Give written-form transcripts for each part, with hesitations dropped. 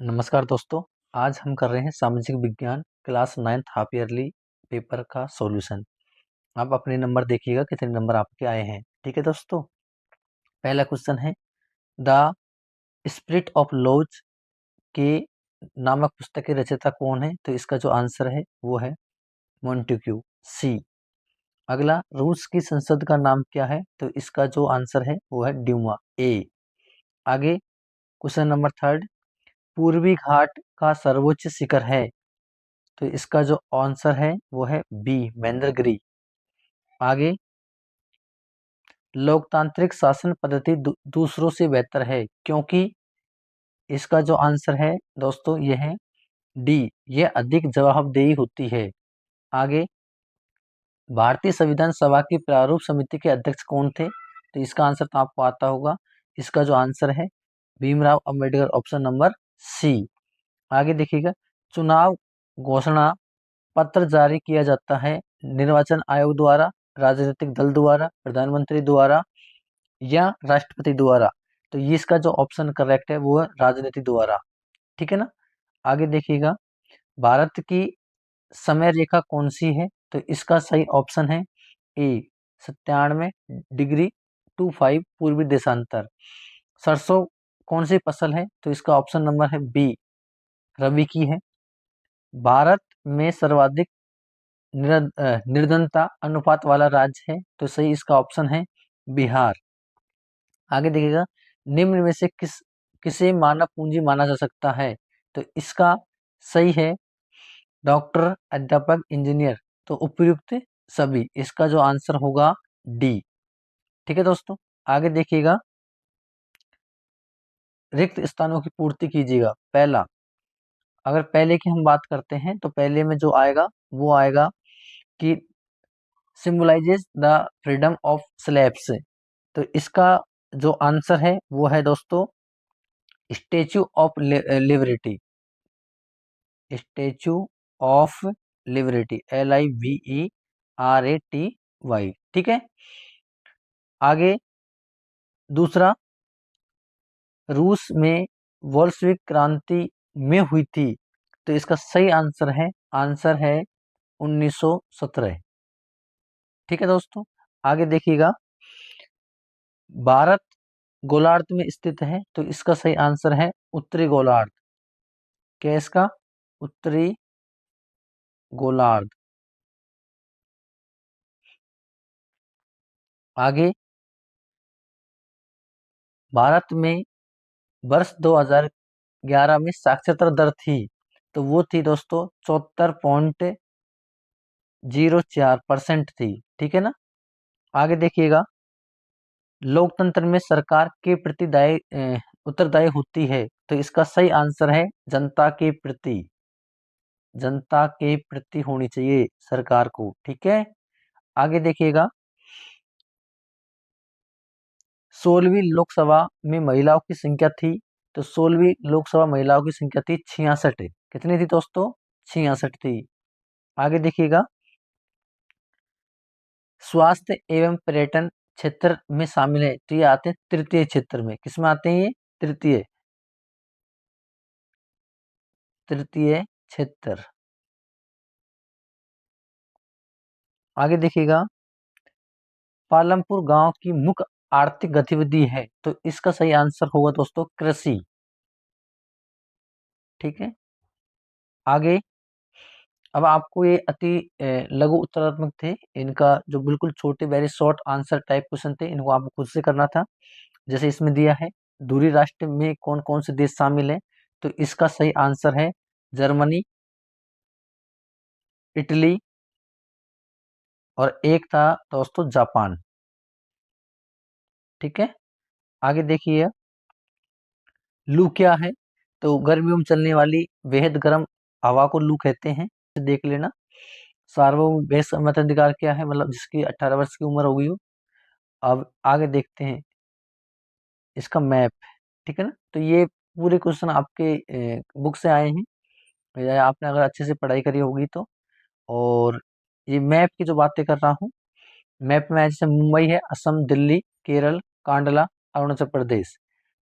नमस्कार दोस्तों। आज हम कर रहे हैं सामाजिक विज्ञान class 9th half yearly paper का सॉल्यूशन। आप अपने नंबर देखिएगा कितने नंबर आपके आए हैं। ठीक है दोस्तों, पहला क्वेश्चन है द स्पिरिट ऑफ लॉज के नामक पुस्तक के रचयिता कौन है। तो इसका जो आंसर है वो है मोंटेक्यू, सी। अगला, रूस की संसद का नाम क्या है। तो इसका जो आंसर है वो है ड्यूमा, ए। आगे क्वेश्चन नंबर थर्ड, पूर्वी घाट का सर्वोच्च शिखर है। तो इसका जो आंसर है वो है बी, महेंद्रगिरी। आगे, लोकतांत्रिक शासन पद्धति दूसरों से बेहतर है क्योंकि। इसका जो आंसर है दोस्तों ये है डी, ये अधिक जवाबदेही होती है। आगे, भारतीय संविधान सभा की प्रारूप समिति के अध्यक्ष कौन थे। तो इसका आंसर तो आपको आता होगा। इसका जो आंसर है Bhimrao Ambedkar, option number C. आगे देखिएगा, चुनाव घोषणा पत्र जारी किया जाता है निर्वाचन आयोग द्वारा, राजनीतिक दल द्वारा, प्रधानमंत्री द्वारा या राष्ट्रपति द्वारा। तो ये इसका जो ऑप्शन करेक्ट है वो है राजनीति द्वारा। ठीक है ना। आगे देखिएगा, भारत की समय रेखा कौन सी है। तो इसका सही ऑप्शन है ए, 97 डिग्री 25 पूर्वी देशांतर। सरसों कौन सी फसल है। तो इसका ऑप्शन नंबर है बी, रबी की है। भारत में सर्वाधिक निर्धनता अनुपात वाला राज्य है। तो सही इसका ऑप्शन है बिहार। आगे देखिएगा, निम्न में से किसे मानव पूंजी माना जा सकता है। तो इसका सही है डॉक्टर, अध्यापक, इंजीनियर। तो उपयुक्त सभी। इसका जो आंसर होगा डी। ठीक है दोस्तों, आगे देखिएगा, रिक्त स्थानों की पूर्ति कीजिएगा। पहला, अगर पहले की हम बात करते हैं तो पहले में जो आएगा वो आएगा कि symbolizes the freedom of slaves. तो इसका जो आंसर है वो है दोस्तों statue of liberty, statue of liberty, LIBERATY। ठीक है। आगे दूसरा, रूस में बोल्शेविक क्रांति में हुई थी। तो इसका सही आंसर है 1917। ठीक है दोस्तों, आगे देखिएगा, भारत गोलार्ध में स्थित है। तो इसका सही आंसर है उत्तरी गोलार्ध। क्या है इसका? उत्तरी गोलार्ध। आगे, भारत में वर्ष 2011 में साक्षरता दर थी। तो वो थी दोस्तों 74.04% थी। ठीक है ना। आगे देखिएगा, लोकतंत्र में सरकार के प्रति उत्तरदायी होती है। तो इसका सही आंसर है जनता के प्रति, जनता के प्रति होनी चाहिए सरकार को। ठीक है। आगे देखिएगा, 16वीं लोकसभा में महिलाओं की संख्या थी। तो 16वीं लोकसभा महिलाओं की संख्या थी 66। कितनी थी दोस्तों? 66 थी। आगे देखिएगा, स्वास्थ्य एवं पर्यटन क्षेत्र में शामिल है। तो ये आते हैं तृतीय क्षेत्र में। किसमें आते हैं ये? तृतीय, तृतीय क्षेत्र। आगे देखिएगा, पालमपुर गांव की मुख्य आर्थिक गतिविधि है। तो इसका सही आंसर होगा दोस्तों कृषि। ठीक है। आगे, अब आपको ये अति लघु उत्तरात्मक थे। इनका जो बिल्कुल छोटे very short answer type question थे, इनको आपको खुद से करना था। जैसे इसमें दिया है, दूरी राष्ट्र में कौन कौन से देश शामिल है। तो इसका सही आंसर है जर्मनी, इटली और एक था दोस्तों जापान। ठीक है। आगे देखिए, लू क्या है। तो गर्मियों में चलने वाली बेहद गर्म हवा को लू कहते हैं। देख लेना। सार्वभौम मताधिकार क्या है, मतलब जिसकी 18 वर्ष की उम्र हो गई हो। अब आगे देखते हैं इसका मैप। ठीक है ना। तो ये पूरे क्वेश्चन आपके बुक से आए हैं, या आपने अगर अच्छे से पढ़ाई करी होगी तो। और ये मैप की जो बातें कर रहा हूँ, मैप में जैसे मुंबई है, असम, दिल्ली, केरल, कांडला, अरुणाचल प्रदेश।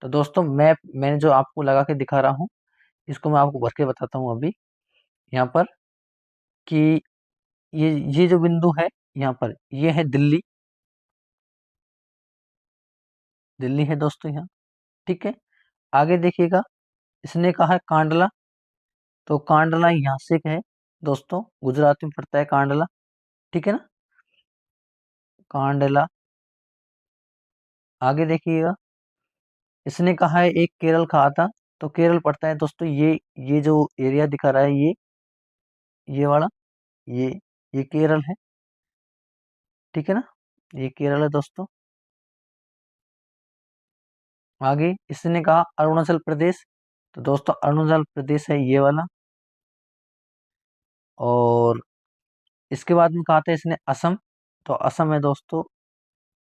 तो दोस्तों मैप मैंने जो आपको लगा के दिखा रहा हूँ, इसको मैं आपको भर के बताता हूँ अभी यहाँ पर कि ये जो बिंदु है यहाँ पर, ये है दिल्ली। दिल्ली है दोस्तों यहाँ, ठीक है। आगे देखिएगा, इसने कहा है कांडला, तो कांडला यहाँ से है दोस्तों, गुजरात में पड़ता है कांडला, ठीक है ना, कांडला। आगे देखिएगा, इसने कहा है एक केरल कहा था, तो केरल पड़ता है दोस्तों ये जो एरिया दिखा रहा है ये वाला, ये ये केरल है, ठीक है ना, ये केरल है दोस्तों। आगे इसने कहा अरुणाचल प्रदेश, तो दोस्तों अरुणाचल प्रदेश है ये वाला। और इसके बाद में कहा था इसने असम, तो असम है दोस्तों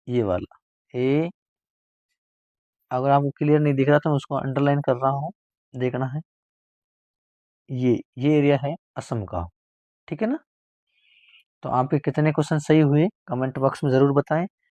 ये वाला। ए, अगर आपको क्लियर नहीं दिख रहा तो मैं उसको अंडरलाइन कर रहा हूँ, देखना है, ये एरिया है असम का, ठीक है ना। तो आपके कितने क्वेश्चन सही हुए कमेंट बॉक्स में ज़रूर बताएं।